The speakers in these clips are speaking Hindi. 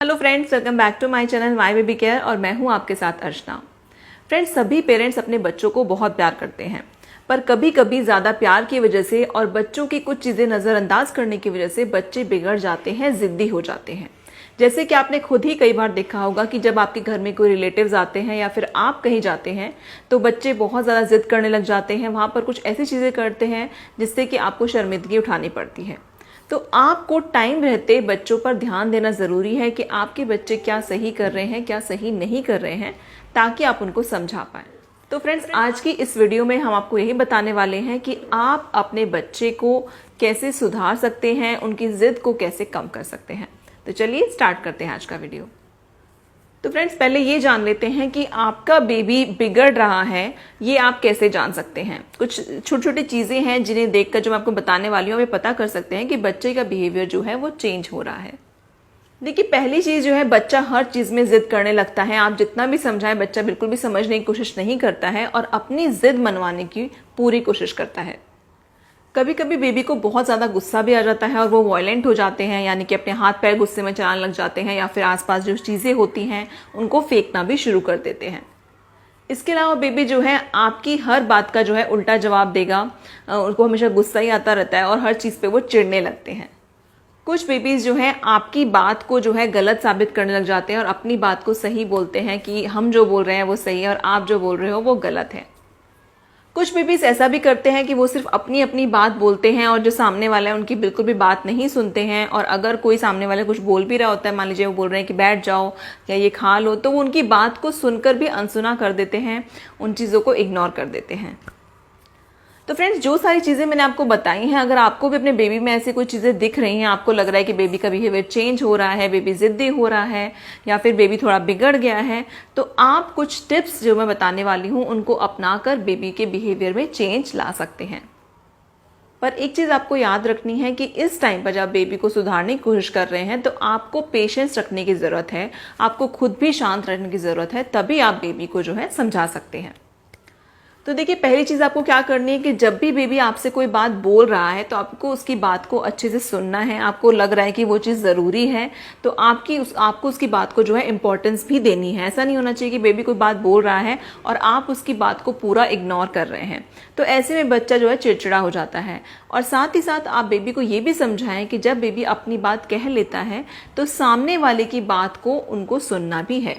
Hello friends, welcome back to my channel my baby care और मैं हूं आपके साथ अर्चना। फ्रेंड्स, सभी पेरेंट्स अपने बच्चों को बहुत प्यार करते हैं, पर कभी कभी ज़्यादा प्यार की वजह से और बच्चों की कुछ चीज़ें नज़रअंदाज करने की वजह से बच्चे बिगड़ जाते हैं, ज़िद्दी हो जाते हैं। जैसे कि आपने खुद ही कई बार देखा होगा कि जब आपके घर में कोई रिलेटिव्स आते हैं या फिर आप कहीं जाते हैं तो बच्चे बहुत ज़्यादा जिद करने लग जाते हैं, वहाँ पर कुछ ऐसी चीज़ें करते हैं जिससे कि आपको शर्मिंदगी उठानी पड़ती है। तो आपको टाइम रहते बच्चों पर ध्यान देना ज़रूरी है कि आपके बच्चे क्या सही कर रहे हैं, क्या सही नहीं कर रहे हैं, ताकि आप उनको समझा पाएं। तो फ्रेंड्स, आज की इस वीडियो में हम आपको यही बताने वाले हैं कि आप अपने बच्चे को कैसे सुधार सकते हैं, उनकी ज़िद को कैसे कम कर सकते हैं। तो चलिए स्टार्ट करते हैं आज का वीडियो। तो फ्रेंड्स, पहले ये जान लेते हैं कि आपका बेबी बिगड़ रहा है, ये आप कैसे जान सकते हैं। कुछ छोटी छोटी चीज़ें हैं जिन्हें देखकर जो मैं आपको बताने वाली हूँ, हमें पता कर सकते हैं कि बच्चे का बिहेवियर जो है वो चेंज हो रहा है। देखिए, पहली चीज़ जो है, बच्चा हर चीज़ में जिद करने लगता है। आप जितना भी समझाएं, बच्चा बिल्कुल भी समझने की कोशिश नहीं करता है और अपनी जिद मनवाने की पूरी कोशिश करता है। कभी कभी बेबी को बहुत ज़्यादा गुस्सा भी आ जाता है और वो वायलेंट हो जाते हैं, यानी कि अपने हाथ पैर गुस्से में चलाने लग जाते हैं या फिर आसपास जो चीज़ें होती हैं उनको फेंकना भी शुरू कर देते हैं। इसके अलावा बेबी जो है आपकी हर बात का जो है उल्टा जवाब देगा, उनको हमेशा गुस्सा ही आता रहता है और हर चीज़ पे वो चिढ़ने लगते हैं। कुछ बेबीज जो है आपकी बात को जो है गलत साबित करने लग जाते हैं और अपनी बात को सही बोलते हैं कि हम जो बोल रहे हैं वो सही है और आप जो बोल रहे हो वो गलत है। कुछ बेबीज ऐसा भी करते हैं कि वो सिर्फ अपनी अपनी बात बोलते हैं और जो सामने वाला है उनकी बिल्कुल भी बात नहीं सुनते हैं, और अगर कोई सामने वाला कुछ बोल भी रहा होता है, मान लीजिए वो बोल रहे हैं कि बैठ जाओ या ये खा लो, तो वो उनकी बात को सुनकर भी अनसुना कर देते हैं, उन चीज़ों को इग्नोर कर देते हैं। तो फ्रेंड्स, जो सारी चीज़ें मैंने आपको बताई हैं, अगर आपको भी अपने बेबी में ऐसी कोई चीज़ें दिख रही हैं, आपको लग रहा है कि बेबी का बिहेवियर चेंज हो रहा है, बेबी जिद्दी हो रहा है या फिर बेबी थोड़ा बिगड़ गया है, तो आप कुछ टिप्स जो मैं बताने वाली हूँ उनको अपनाकर बेबी के बिहेवियर में चेंज ला सकते हैं। पर एक चीज़ आपको याद रखनी है कि इस टाइम पर जब बेबी को सुधारने की कोशिश कर रहे हैं तो आपको पेशेंस रखने की ज़रूरत है, आपको खुद भी शांत रहने की ज़रूरत है, तभी आप बेबी को जो है समझा सकते हैं। तो देखिए, पहली चीज़ आपको क्या करनी है कि जब भी बेबी आपसे कोई बात बोल रहा है तो आपको उसकी बात को अच्छे से सुनना है। आपको लग रहा है कि वो चीज़ ज़रूरी है तो आपको उसकी बात को जो है इम्पोर्टेंस भी देनी है। ऐसा नहीं होना चाहिए कि बेबी कोई बात बोल रहा है और आप उसकी बात को पूरा इग्नोर कर रहे हैं, तो ऐसे में बच्चा जो है चिड़चिड़ा हो जाता है। और साथ ही साथ आप बेबी को ये भी समझाएं कि जब बेबी अपनी बात कह लेता है तो सामने वाले की बात को उनको सुनना भी है।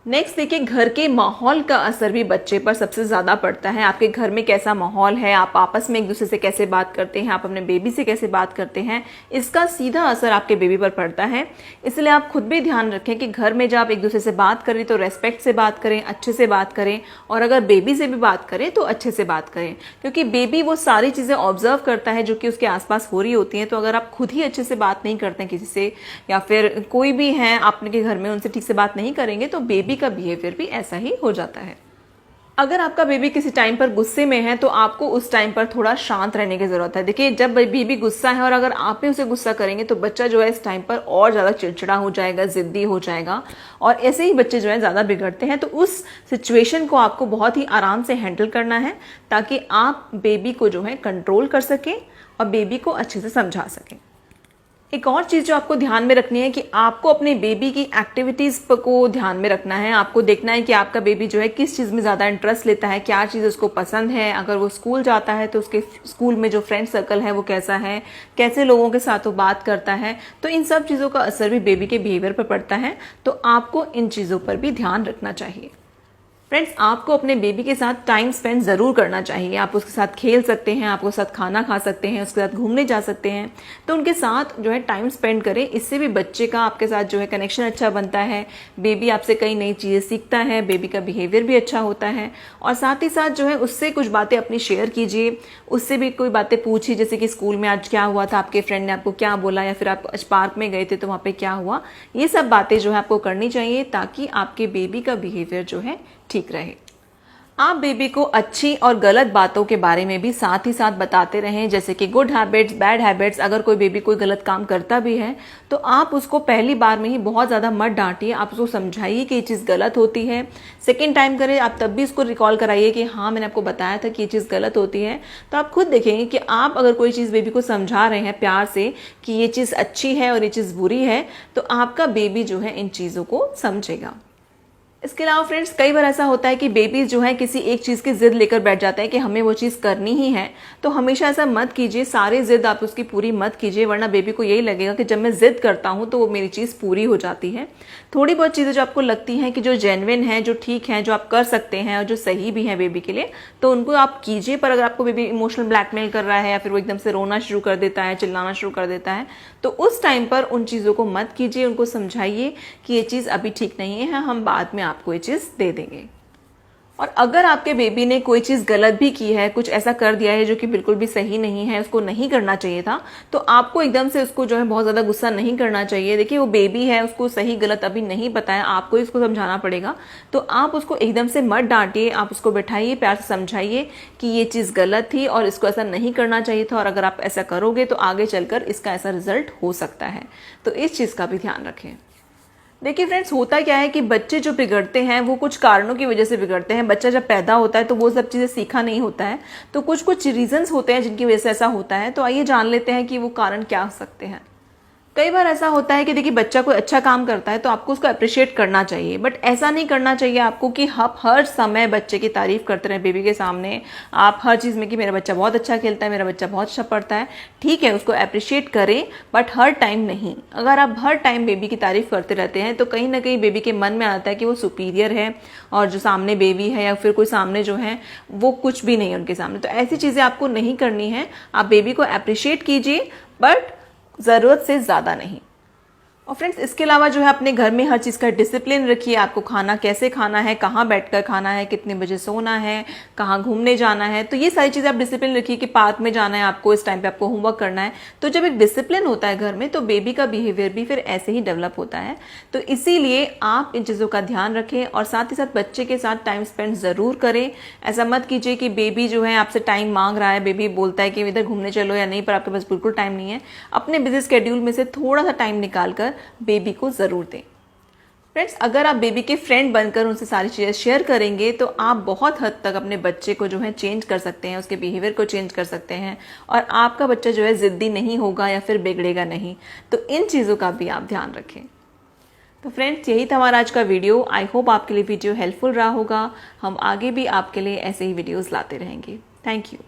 नेक्स्ट देखिए, घर के माहौल का असर भी बच्चे पर सबसे ज़्यादा पड़ता है। आपके घर में कैसा माहौल है, आप आपस में एक दूसरे से कैसे बात करते हैं, आप अपने बेबी से कैसे बात करते हैं, इसका सीधा असर आपके बेबी पर पड़ता है। इसलिए आप खुद भी ध्यान रखें कि घर में जब आप एक दूसरे से बात करें तो रेस्पेक्ट से बात करें, अच्छे से बात करें, और अगर बेबी से भी बात करें तो अच्छे से बात करें, क्योंकि बेबी वो सारी चीज़ें ऑब्जर्व करता है जो कि उसके आसपास हो रही होती हैं। तो अगर आप खुद ही अच्छे से बात नहीं करते हैं किसी से, या फिर कोई भी है आपके घर में उनसे ठीक से बात नहीं करेंगे, तो बेबी का बिहेवियर भी ऐसा ही हो जाता है। अगर आपका बेबी किसी टाइम पर गुस्से में है तो आपको उस टाइम पर थोड़ा शांत रहने की जरूरत है। देखिए, जब बेबी गुस्सा है और अगर आप भी उसे गुस्सा करेंगे तो बच्चा जो है इस टाइम पर और ज़्यादा चिड़चिड़ा हो जाएगा, जिद्दी हो जाएगा, और ऐसे ही बच्चे जो है ज़्यादा बिगड़ते हैं। तो उस सिचुएशन को आपको बहुत ही आराम से हैंडल करना है ताकि आप बेबी को जो है कंट्रोल कर सकें और बेबी को अच्छे से समझा सकें। एक और चीज़ जो आपको ध्यान में रखनी है कि आपको अपने बेबी की एक्टिविटीज़ को ध्यान में रखना है। आपको देखना है कि आपका बेबी जो है किस चीज़ में ज़्यादा इंटरेस्ट लेता है, क्या चीज़ उसको पसंद है। अगर वो स्कूल जाता है तो उसके स्कूल में जो फ्रेंड सर्कल है वो कैसा है, कैसे लोगों के साथ वो बात करता है, तो इन सब चीज़ों का असर भी बेबी के बिहेवियर पर पड़ता है। तो आपको इन चीज़ों पर भी ध्यान रखना चाहिए। फ्रेंड्स, आपको अपने बेबी के साथ टाइम स्पेंड ज़रूर करना चाहिए। आप उसके साथ खेल सकते हैं, आप उसके साथ खाना खा सकते हैं, उसके साथ घूमने जा सकते हैं, तो उनके साथ जो है टाइम स्पेंड करें। इससे भी बच्चे का आपके साथ जो है कनेक्शन अच्छा बनता है, बेबी आपसे कई नई चीज़ें सीखता है, बेबी का बिहेवियर भी अच्छा होता है। और साथ ही साथ जो है उससे कुछ बातें अपनी शेयर कीजिए, उससे भी कोई बातें पूछिए, जैसे कि स्कूल में आज क्या हुआ था, आपके फ्रेंड ने आपको क्या बोला, या फिर आप आज पार्क में गए थे तो वहाँ पर क्या हुआ। ये सब बातें जो है आपको करनी चाहिए ताकि आपके बेबी का बिहेवियर जो है ठीक रहे। आप बेबी को अच्छी और गलत बातों के बारे में भी साथ ही साथ बताते रहें, जैसे कि गुड हैबिट्स, बैड हैबिट्स। अगर कोई बेबी कोई गलत काम करता भी है तो आप उसको पहली बार में ही बहुत ज़्यादा मत डांटिए, आप उसको समझाइए कि ये चीज़ गलत होती है। सेकेंड टाइम करें आप तब भी उसको रिकॉल कराइए कि हाँ मैंने आपको बताया था कि ये चीज़ गलत होती है। तो आप खुद देखेंगे कि आप अगर कोई चीज़ बेबी को समझा रहे हैं प्यार से कि ये चीज़ अच्छी है और ये चीज़ बुरी है, तो आपका बेबी जो है इन चीज़ों को समझेगा। इसके अलावा फ्रेंड्स, कई बार ऐसा होता है कि बेबीज जो है किसी एक चीज़ की जिद लेकर बैठ जाते हैं कि हमें वो चीज़ करनी ही है। तो हमेशा ऐसा मत कीजिए, सारी जिद आप उसकी पूरी मत कीजिए, वरना बेबी को यही लगेगा कि जब मैं जिद करता हूँ तो वो मेरी चीज़ पूरी हो जाती है। थोड़ी बहुत चीज़ें जो आपको लगती हैं कि जो जेन्युइन है, जो ठीक है, जो आप कर सकते हैं और जो सही भी है बेबी के लिए, तो उनको आप कीजिए। पर अगर आपको बेबी इमोशनल ब्लैकमेल कर रहा है या फिर वो एकदम से रोना शुरू कर देता है, चिल्लाना शुरू कर देता है, तो उस टाइम पर उन चीज़ों को मत कीजिए। उनको समझाइए कि ये चीज़ अभी ठीक नहीं है, हम बाद में आपको ये चीज़ दे देंगे। और अगर आपके बेबी ने कोई चीज़ गलत भी की है, कुछ ऐसा कर दिया है जो कि बिल्कुल भी सही नहीं है, उसको नहीं करना चाहिए था, तो आपको एकदम से उसको जो है बहुत ज़्यादा गुस्सा नहीं करना चाहिए। देखिए वो बेबी है, उसको सही गलत अभी नहीं पता है, आपको ही उसको समझाना पड़ेगा। तो आप उसको एकदम से मत डांटिए, आप उसको बैठाइए, प्यार से समझाइए कि ये चीज़ गलत थी और इसको ऐसा नहीं करना चाहिए था, और अगर आप ऐसा करोगे तो आगे चलकर इसका ऐसा रिजल्ट हो सकता है। तो इस चीज़ का भी ध्यान रखें। देखिए फ्रेंड्स, होता क्या है कि बच्चे जो बिगड़ते हैं वो कुछ कारणों की वजह से बिगड़ते हैं। बच्चा जब पैदा होता है तो वो सब चीज़ें सीखा नहीं होता है, तो कुछ कुछ रीजंस होते हैं जिनकी वजह से ऐसा होता है। तो आइए जान लेते हैं कि वो कारण क्या हो सकते हैं। कई बार ऐसा होता है कि देखिए बच्चा कोई अच्छा काम करता है तो आपको उसको अप्रिशिएट करना चाहिए, बट ऐसा नहीं करना चाहिए आपको कि आप हर समय बच्चे की तारीफ करते रहें बेबी के सामने। आप हर चीज़ में कि मेरा बच्चा बहुत अच्छा खेलता है, मेरा बच्चा बहुत अच्छा पढ़ता है, ठीक है उसको अप्रिशिएट करें, बट हर टाइम नहीं। अगर आप हर टाइम बेबी की तारीफ करते रहते हैं तो कहीं ना कहीं बेबी के मन में आता है कि वो सुपीरियर है और जो सामने बेबी है या फिर कोई सामने जो है वो कुछ भी नहीं है उनके सामने। तो ऐसी चीज़ें आपको नहीं करनी है। आप बेबी को अप्रिशिएट कीजिए, बट ज़रूरत से ज़्यादा नहीं। और फ्रेंड्स, इसके अलावा जो है अपने घर में हर चीज़ का डिसिप्लिन रखिए। आपको खाना कैसे खाना है, कहाँ बैठकर खाना है, कितने बजे सोना है, कहाँ घूमने जाना है, तो ये सारी चीज़ें आप डिसिप्लिन रखिए कि पार्क में जाना है आपको, इस टाइम पे आपको होमवर्क करना है। तो जब एक डिसिप्लिन होता है घर में तो बेबी का बिहेवियर भी फिर ऐसे ही डेवलप होता है। तो इसीलिए आप इन चीज़ों का ध्यान रखें और साथ ही साथ बच्चे के साथ टाइम स्पेंड ज़रूर करें। ऐसा मत कीजिए कि बेबी जो है आपसे टाइम मांग रहा है, बेबी बोलता है कि इधर घूमने चलो या नहीं, पर आपके पास बिल्कुल टाइम नहीं है। अपने बिजी स्केड्यूल में से थोड़ा सा टाइम निकाल कर बेबी को ज़रूर दें। फ्रेंड्स, अगर आप बेबी के फ्रेंड बनकर उनसे सारी चीज़ें शेयर करेंगे तो आप बहुत हद तक अपने बच्चे को जो है चेंज कर सकते हैं, उसके बिहेवियर को चेंज कर सकते हैं, और आपका बच्चा जो है ज़िद्दी नहीं होगा या फिर बिगड़ेगा नहीं। तो इन चीज़ों का भी आप ध्यान रखें। तो फ्रेंड्स, यही था हमारा आज का वीडियो। आई होप आपके लिए वीडियो हेल्पफुल रहा होगा। हम आगे भी आपके लिए ऐसे ही वीडियोज़ लाते रहेंगे। Thank you.